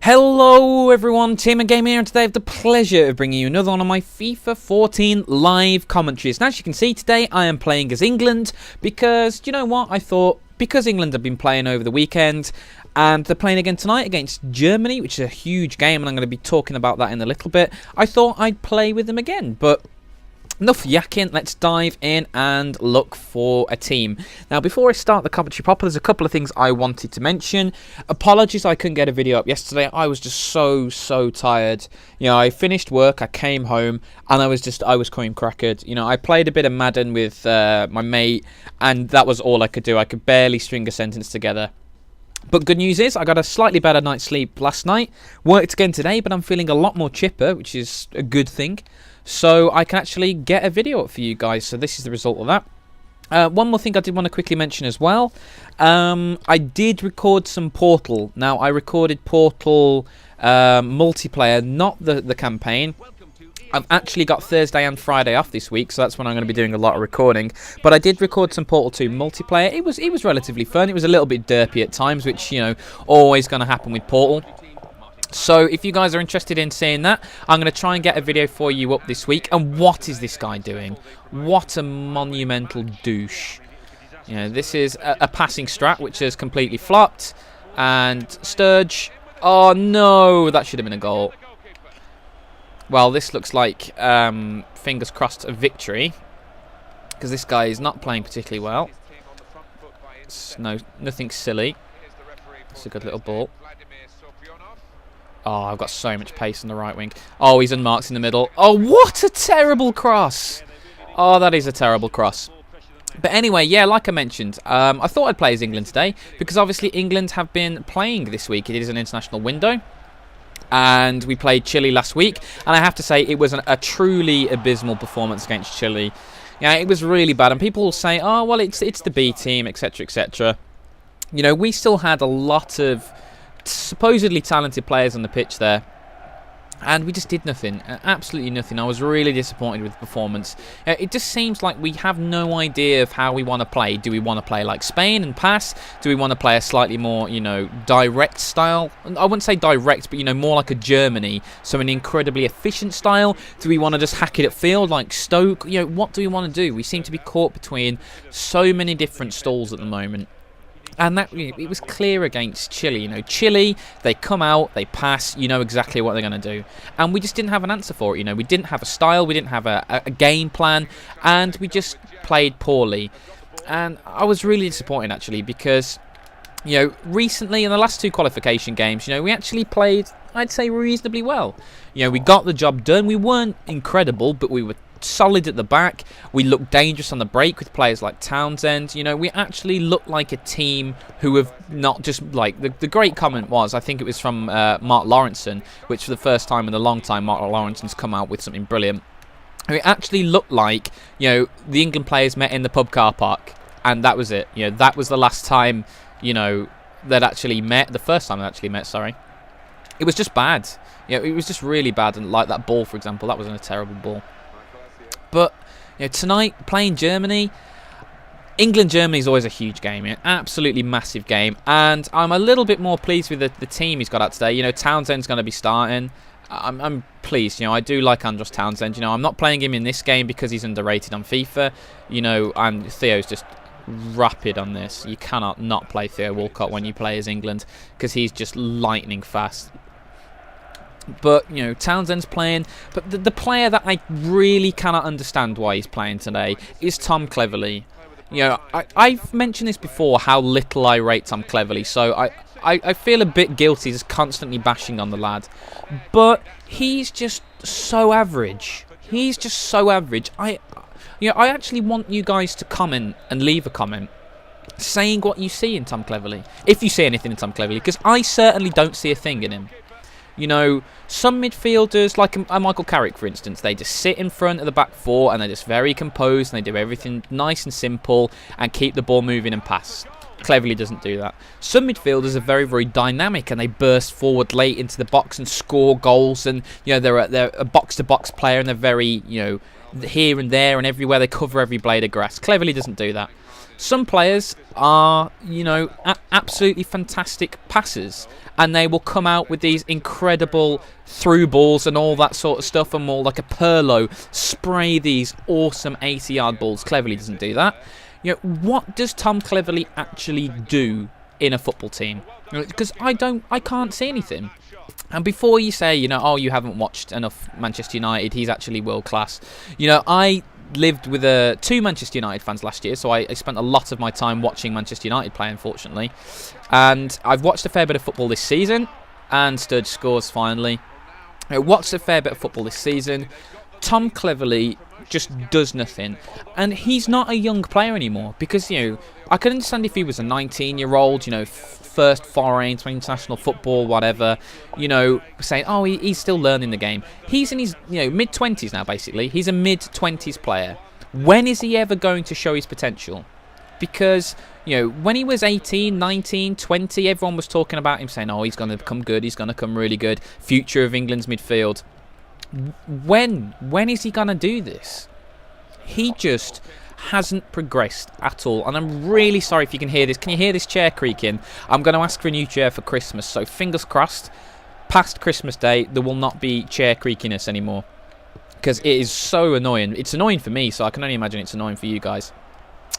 Hello everyone, TMMgamer here, and today I have the pleasure of bringing you another one of my FIFA 14 live commentaries. And as you can see, today I am playing as England because, do you know what, I thought, because England have been playing over the weekend, and they're playing again tonight against Germany, which is a huge game, and I'm going to be talking about that in a little bit, I thought I'd play with them again, but enough yakking, let's dive in and look for a team. Now, before I start the commentary proper, there's a couple of things I wanted to mention. Apologies I couldn't get a video up yesterday. I was just so tired. You know, I finished work, I came home, and I was cream crackered. You know, I played a bit of Madden with my mate, and that was all I could do. I could barely string a sentence together. But good news is, I got a slightly better night's sleep last night. Worked again today, but I'm feeling a lot more chipper, which is a good thing. So I can actually get a video up for you guys. So this is the result of that. One more thing I did want to quickly mention as well. I did record some Portal. Now, I recorded Portal multiplayer, not the campaign. I've actually got Thursday and Friday off this week, so that's when I'm going to be doing a lot of recording. But I did record some Portal 2 multiplayer. It was relatively fun. It was a little bit derpy at times, which, you know, always going to happen with Portal. So if you guys are interested in seeing that, I'm going to try and get a video for you up this week. And what is this guy doing? What a monumental douche. You know, this is a passing strat, which has completely flopped. And Sturge. Oh, no. That should have been a goal. Well, this looks like, fingers crossed, a victory. Because this guy is not playing particularly well. It's nothing silly. It's a good little ball. Oh, I've got so much pace on the right wing. Oh, he's unmarked in the middle. Oh, what a terrible cross. Oh, that is a terrible cross. But anyway, yeah, like I mentioned, I thought I'd play as England today because obviously England have been playing this week. It is an international window. And we played Chile last week. And I have to say, it was a truly abysmal performance against Chile. Yeah, it was really bad. And people will say, oh, well, it's the B team, etc., etc. You know, we still had a lot of supposedly talented players on the pitch there, and we just did nothing, absolutely nothing. I was really disappointed with the performance. It just seems like we have no idea of how we want to play. Do we want to play like Spain and pass? Do we want to play a slightly more, you know, direct style? I wouldn't say direct, but, you know, more like a Germany, so an incredibly efficient style. Do we want to just hack it at field like Stoke? You know, what do we want to do? We seem to be caught between so many different stalls at the moment. And that, it was clear against Chile. You know, Chile, they come out, they pass, you know exactly what they're going to do. And we just didn't have an answer for it. You know, we didn't have a style, we didn't have a game plan, and we just played poorly. And I was really disappointed, actually, because, you know, recently in the last two qualification games, you know, we actually played, I'd say, reasonably well. You know, we got the job done. We weren't incredible, but we were solid at the back. We looked dangerous on the break with players like Townsend. You know, we actually looked like a team who have not just, like, the great comment was, I think it was from Mark Lawrenson, which for the first time in a long time, Mark Lawrenson's come out with something brilliant. It actually looked like, you know, the England players met in the pub car park, and that was it. You know, that was the last time, you know, they'd actually met, the first time they actually met, sorry. It was just bad. You know, it was just really bad, and like that ball, for example, that wasn't a terrible ball. But, you know, tonight, playing Germany, England-Germany is always a huge game, an absolutely massive game. And I'm a little bit more pleased with the team he's got out today. You know, Townsend's going to be starting. I'm pleased. You know, I do like Andros Townsend. You know, I'm not playing him in this game because he's underrated on FIFA. You know, and Theo's just rapid on this. You cannot not play Theo Walcott when you play as England because he's just lightning fast. But, you know, Townsend's playing. But the player that I really cannot understand why he's playing today is Tom Cleverley. You know, I've mentioned this before, how little I rate Tom Cleverley. So I feel a bit guilty just constantly bashing on the lad. But he's just so average. He's just so average. I actually want you guys to comment and leave a comment saying what you see in Tom Cleverley. If you see anything in Tom Cleverley. Because I certainly don't see a thing in him. You know, some midfielders, like a Michael Carrick, for instance, they just sit in front of the back four and they're just very composed and they do everything nice and simple and keep the ball moving and pass. Cleverley doesn't do that. Some midfielders are very, very dynamic and they burst forward late into the box and score goals, and, you know, they're a box-to-box player and they're very, you know, here and there and everywhere. They cover every blade of grass. Cleverley doesn't do that. Some players are, you know, absolutely fantastic passers, and they will come out with these incredible through balls and all that sort of stuff, and more like a Pirlo, spray these awesome 80-yard balls. Cleverley doesn't do that. You know, what does Tom Cleverley actually do in a football team? Because I can't see anything. And before you say, you know, oh, you haven't watched enough Manchester United, he's actually world class. You know, I lived with two Manchester United fans last year, so I spent a lot of my time watching Manchester United play, unfortunately. And I've watched a fair bit of football this season, and Sturridge scores finally. I watched a fair bit of football this season. Tom Cleverley just does nothing, and he's not a young player anymore, because, you know, I could understand if he was a 19-year-old, you know, first foray into international football, whatever, you know, saying, oh, he's still learning the game. He's in his, you know, mid-20s now, basically. He's a mid-20s player. When is he ever going to show his potential? Because, you know, when he was 18, 19, 20, everyone was talking about him, saying, oh, he's going to become good, he's going to come really good, future of England's midfield. When is he going to do this? He just hasn't progressed at all, and I'm really sorry if you can hear this. Can you hear this chair creaking? I'm going to ask for a new chair for Christmas, so fingers crossed, past Christmas Day, there will not be chair creakiness anymore, because it is so annoying. It's annoying for me, so I can only imagine it's annoying for you guys.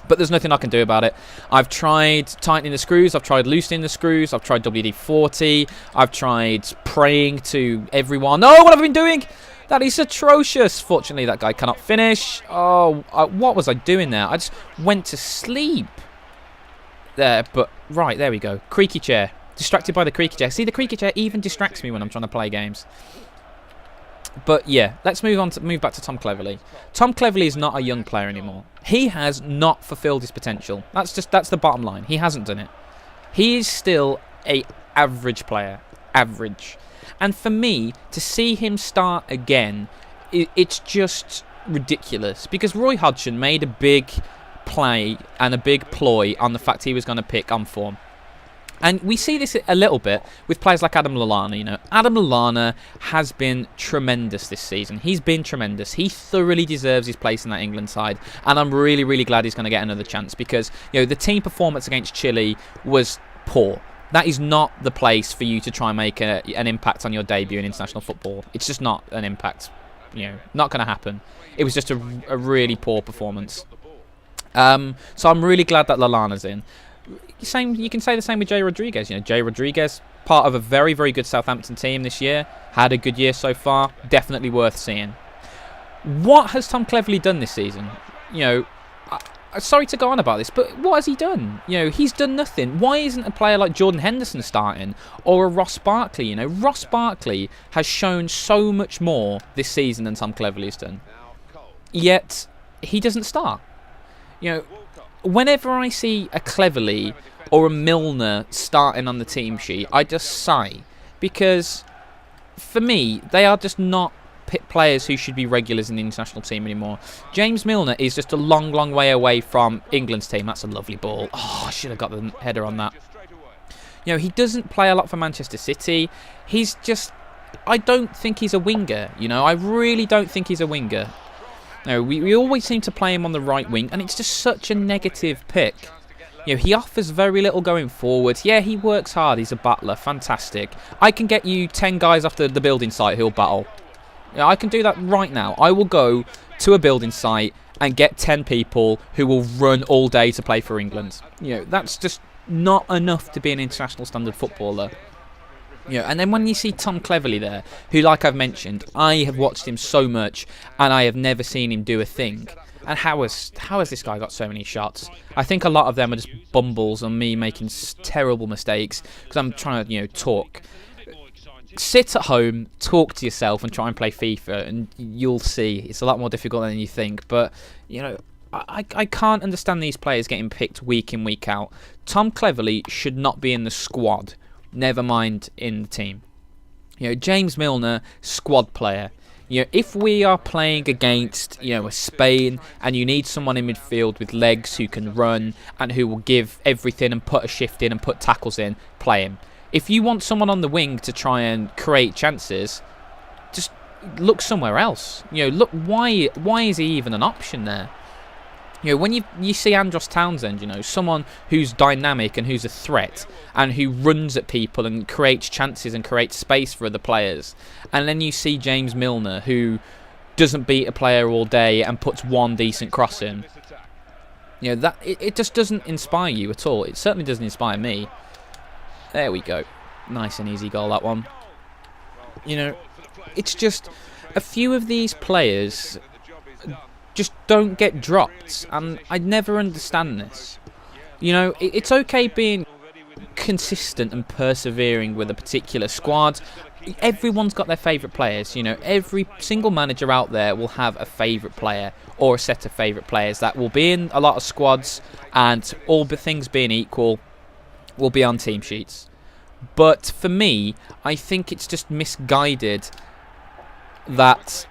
But there's nothing I can do about it. I've tried tightening the screws, I've tried loosening the screws, I've tried WD-40, I've tried praying to everyone. Oh, what have I been doing? That is atrocious. Fortunately, that guy cannot finish. Oh, what was I doing there? I just went to sleep there, but right, there we go. Creaky chair. Distracted by the creaky chair. See, the creaky chair even distracts me when I'm trying to play games. But yeah, let's move back to Tom Cleverley. Tom Cleverley is not a young player anymore. He has not fulfilled his potential. That's the bottom line. He hasn't done it. He is still a average player. Average. And for me, to see him start again, it's just ridiculous. Because Roy Hodgson made a big play and a big ploy on the fact he was going to pick on form. And we see this a little bit with players like Adam Lallana. You know, Adam Lallana has been tremendous this season. He's been tremendous. He thoroughly deserves his place in that England side. And I'm really, really glad he's going to get another chance, because, you know, the team performance against Chile was poor. That is not the place for you to try and make an impact on your debut in international football. It's just not an impact. You know, not going to happen. It was just a really poor performance. So I'm really glad that Lallana's in. You can say the same with Jay Rodriguez. You know, Jay Rodriguez, part of a very, very good Southampton team this year, had a good year so far. Definitely worth seeing. What has Tom Cleverley done this season? You know, sorry to go on about this, but what has he done? You know, he's done nothing. Why isn't a player like Jordan Henderson starting, or a Ross Barkley? You know, Ross Barkley has shown so much more this season than Tom Cleverley's done, yet he doesn't start. You know, whenever I see a Cleverley or a Milner starting on the team sheet, I just sigh, because for me, they are just not players who should be regulars in the international team anymore. James Milner is just a long, long way away from England's team. That's a lovely ball. Oh, I should have got the header on that. You know, he doesn't play a lot for Manchester City. He's just, I don't think he's a winger. You know, I really don't think he's a winger. No, we always seem to play him on the right wing, and it's just such a negative pick. You know, he offers very little going forward. Yeah, he works hard. He's a battler. Fantastic. I can get you 10 guys off the building site who'll battle. Yeah, I can do that right now. I will go to a building site and get 10 people who will run all day to play for England. You know, that's just not enough to be an international standard footballer. You know, and then when you see Tom Cleverley there, who, like I've mentioned, I have watched him so much and I have never seen him do a thing. And how has this guy got so many shots? I think a lot of them are just bumbles and me making terrible mistakes because I'm trying to, you know, talk. Sit at home, talk to yourself, and try and play FIFA, and you'll see it's a lot more difficult than you think. But, you know, I can't understand these players getting picked week in, week out. Tom Cleverley should not be in the squad, never mind in the team. You know, James Milner, squad player. You know, if we are playing against, you know, a Spain, and you need someone in midfield with legs who can run and who will give everything and put a shift in and put tackles in, play him. If you want someone on the wing to try and create chances, just look somewhere else. You know, look, why is he even an option there? You know, when you see Andros Townsend, you know, someone who's dynamic and who's a threat and who runs at people and creates chances and creates space for other players. And then you see James Milner, who doesn't beat a player all day and puts one decent cross in. You know, that it just doesn't inspire you at all. It certainly doesn't inspire me. There we go. Nice and easy goal, that one. You know, it's just a few of these players just don't get dropped, and I never understand this. You know, it's okay being consistent and persevering with a particular squad. Everyone's got their favourite players. You know, every single manager out there will have a favourite player or a set of favourite players that will be in a lot of squads, and all the things being equal, will be on team sheets. But for me, I think it's just misguided that...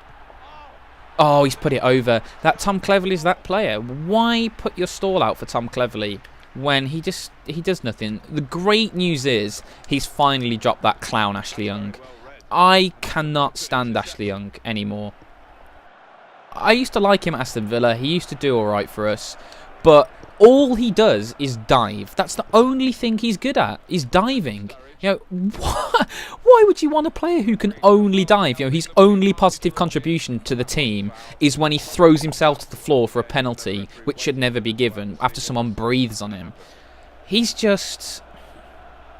Oh, he's put it over. That Tom Cleverley's that player. Why put your stall out for Tom Cleverley when he does nothing? The great news is he's finally dropped that clown Ashley Young. I cannot stand Ashley Young anymore. I used to like him at Aston Villa. He used to do alright for us. But all he does is dive. That's the only thing he's good at, is diving. You know, why would you want a player who can only dive? You know, his only positive contribution to the team is when he throws himself to the floor for a penalty, which should never be given, after someone breathes on him. He's just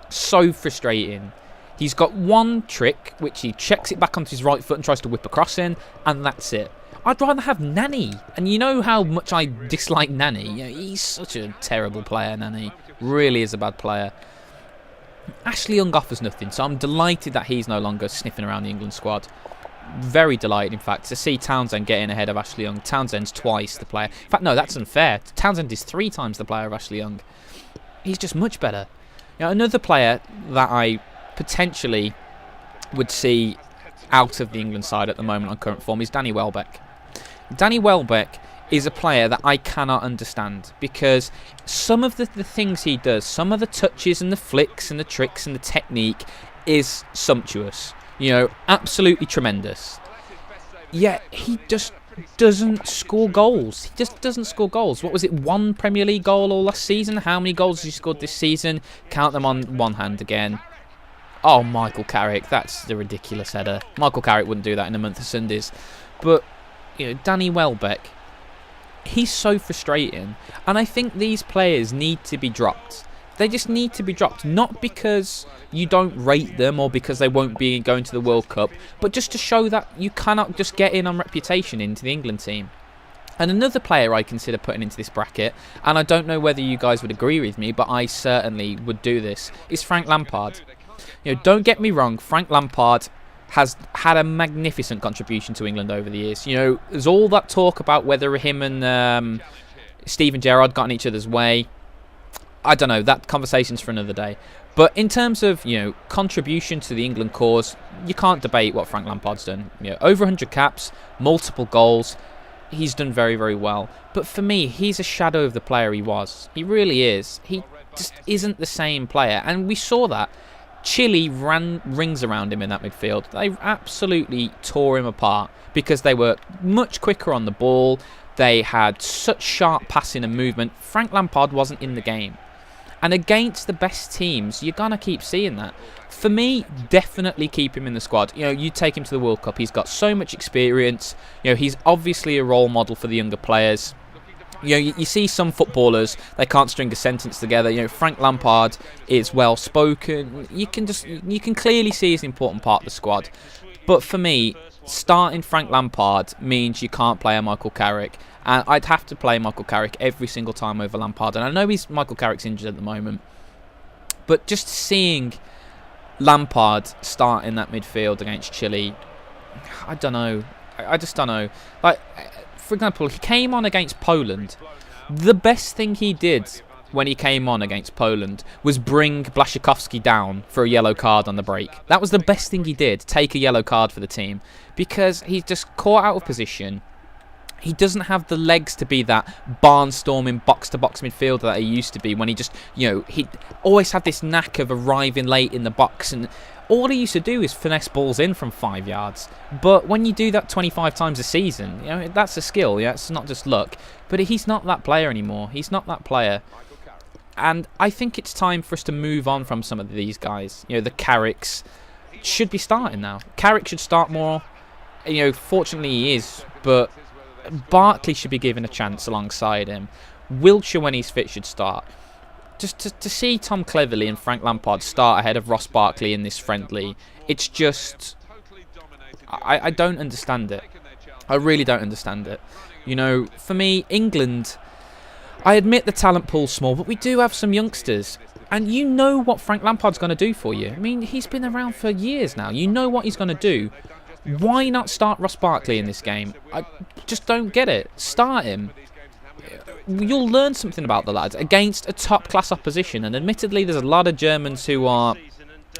so frustrating. He's got one trick, which he checks it back onto his right foot and tries to whip a cross in, and that's it. I'd rather have Nani. And you know how much I dislike Nani. You know, he's such a terrible player, Nani. Really is a bad player. Ashley Young offers nothing, so I'm delighted that he's no longer sniffing around the England squad. Very delighted, in fact, to see Townsend getting ahead of Ashley Young. Townsend's twice the player. In fact, no, that's unfair. Townsend is 3 times the player of Ashley Young. He's just much better. You know, another player that I potentially would see out of the England side at the moment on current form is Danny Welbeck. Danny Welbeck is a player that I cannot understand, because some of the things he does, some of the touches and the flicks and the tricks and the technique is sumptuous. You know, absolutely tremendous. Yet he just doesn't score goals. He just doesn't score goals. What was it, 1 Premier League goal all last season? How many goals has he scored this season? Count them on one hand again. Oh, Michael Carrick, that's the ridiculous header. Michael Carrick wouldn't do that in a month of Sundays. But, you know, Danny Welbeck, he's so frustrating, and I think these players need to be dropped. They just need to be dropped, not because you don't rate them or because they won't be going to the World Cup, but just to show that you cannot just get in on reputation into the England team. And another player I consider putting into this bracket, and I don't know whether you guys would agree with me, but I certainly would do this, is Frank Lampard. You know, don't get me wrong, Frank Lampard has had a magnificent contribution to England over the years. You know, there's all that talk about whether him and Steven Gerrard got in each other's way. I don't know, that conversation's for another day. But in terms of, you know, contribution to the England cause, you can't debate what Frank Lampard's done. You know, over 100 caps, multiple goals. He's done very, very well. But for me, he's a shadow of the player he was. He really is. He just isn't the same player. And we saw that. Chile ran rings around him in that midfield. They absolutely tore him apart because they were much quicker on the ball. They had such sharp passing and movement. Frank Lampard wasn't in the game. And against the best teams, you're going to keep seeing that. For me, definitely keep him in the squad. You know, you take him to the World Cup. He's got so much experience. You know, he's obviously a role model for the younger players. You know, you see some footballers, they can't string a sentence together. You know, Frank Lampard is well spoken. You can clearly see he's an important part of the squad. But for me, starting Frank Lampard means you can't play a Michael Carrick. And I'd have to play Michael Carrick every single time over Lampard. And I know Michael Carrick's injured at the moment. But just seeing Lampard start in that midfield against Chile, I don't know. I just don't know. Like, for example, he came on against Poland. The best thing he did when he came on against Poland was bring Błaszczykowski down for a yellow card on the break. That was the best thing he did, take a yellow card for the team, because he's just caught out of position. He doesn't have the legs to be that barnstorming box-to-box midfielder that he used to be when he just, you know, he always had this knack of arriving late in the box and all he used to do is finesse balls in from 5 yards. But when you do that 25 times a season, that's a skill. Yeah, it's not just luck. But he's not that player anymore. He's not that player. And I think it's time for us to move on from some of these guys. The Carricks should be starting now. Carrick should start more. Fortunately he is, but Barkley should be given a chance alongside him. Wilshere, when he's fit, should start. Just to see Tom Cleverley and Frank Lampard start ahead of Ross Barkley in this friendly, it's just... I don't understand it. I really don't understand it. For me, England... I admit the talent pool's small, but we do have some youngsters. And you know what Frank Lampard's going to do for you. I mean, he's been around for years now. You know what he's going to do. Why not start Ross Barkley in this game? I just don't get it. Start him. You'll learn something about the lads against a top-class opposition. And admittedly, there's a lot of Germans who are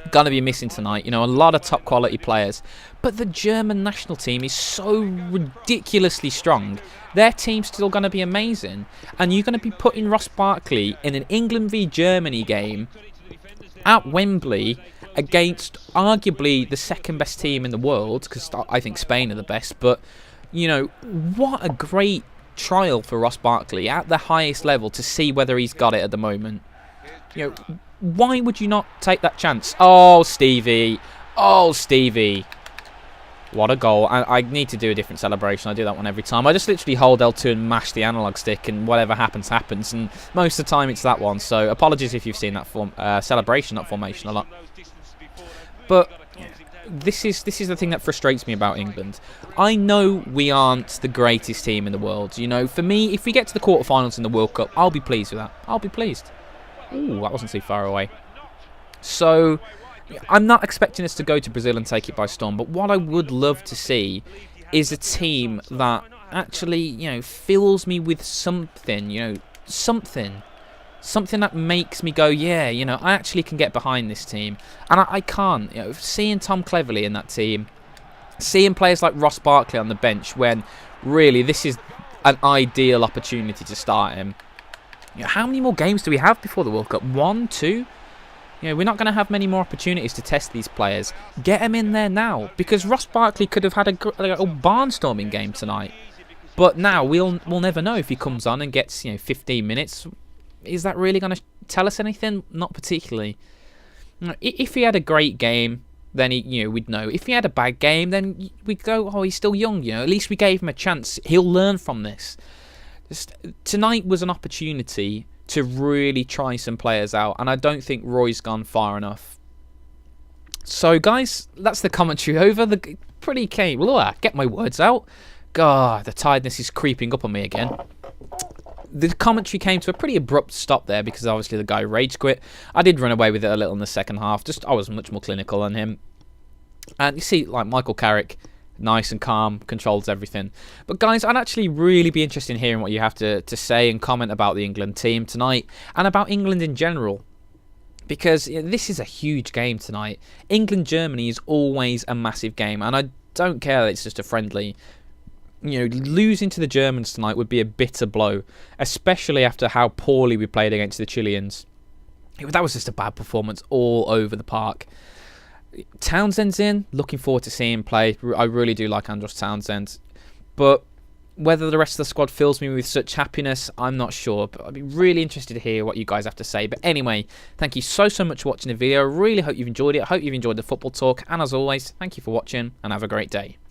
going to be missing tonight. A lot of top-quality players. But the German national team is so ridiculously strong. Their team's still going to be amazing. And you're going to be putting Ross Barkley in an England v Germany game at Wembley against arguably the second best team in the world, because I think Spain are the best. But, what a great trial for Ross Barkley at the highest level to see whether he's got it at the moment. Why would you not take that chance? Oh, Stevie. Oh, Stevie. What a goal. I need to do a different celebration. I do that one every time. I just literally hold L2 and mash the analog stick, and whatever happens, happens. And most of the time, it's that one. So apologies if you've seen that celebration, not formation, a lot. But this is the thing that frustrates me about England. I know we aren't the greatest team in the world. For me, if we get to the quarterfinals in the World Cup, I'll be pleased with that. I'll be pleased. Ooh, that wasn't too far away. So I'm not expecting us to go to Brazil and take it by storm, but what I would love to see is a team that actually, fills me with something, something that makes me go, yeah, I actually can get behind this team. And I can't. Seeing Tom Cleverley in that team, seeing players like Ross Barkley on the bench, when really this is an ideal opportunity to start him. How many more games do we have before the World Cup? 1, 2? We're not going to have many more opportunities to test these players. Get them in there now, because Ross Barkley could have had a barnstorming game tonight. But now we'll never know if he comes on and gets 15 minutes. Is that really going to tell us anything? Not particularly. If he had a great game, then we'd know. If he had a bad game, then we'd go, oh, he's still young. At least we gave him a chance. He'll learn from this. Tonight was an opportunity to really try some players out, and I don't think Roy's gone far enough. So, guys, that's the commentary over. Pretty keen. Get my words out. God, the tiredness is creeping up on me again. The commentary came to a pretty abrupt stop there because obviously the guy rage quit. I did run away with it a little in the second half. I was much more clinical than him. And you see, like Michael Carrick, nice and calm, controls everything. But guys, I'd actually really be interested in hearing what you have to say and comment about the England team tonight and about England in general. Because this is a huge game tonight. England-Germany is always a massive game, and I don't care that it's just a friendly. Losing to the Germans tonight would be a bitter blow, especially after how poorly we played against the Chileans. That was just a bad performance all over the park. Townsend's in. Looking forward to seeing him play. I really do like Andros Townsend. But whether the rest of the squad fills me with such happiness, I'm not sure. But I'd be really interested to hear what you guys have to say. But anyway, thank you so much for watching the video. I really hope you've enjoyed it. I hope you've enjoyed the football talk. And as always, thank you for watching and have a great day.